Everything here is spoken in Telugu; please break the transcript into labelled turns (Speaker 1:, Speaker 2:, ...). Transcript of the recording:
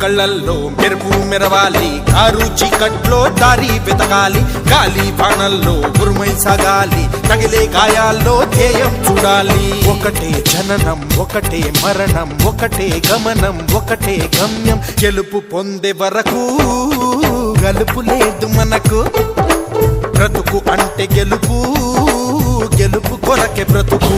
Speaker 1: కళ్ళల్లో మెరుపు మెరవాలి, కారు చీకట్లో దారి వెతకాలి, గాలి బాణల్లో గురుమై సాగాలి, తగిలే గాయాల్లో ధ్యేయం చూడాలి. ఒకటే జననం, ఒకటే మరణం, ఒకటే గమనం, ఒకటే గమ్యం. గెలుపు పొందే వరకు గలుపు లేదు మనకు. బ్రతుకు అంటే గెలుపు, గెలుపు కొరకే బ్రతుకు.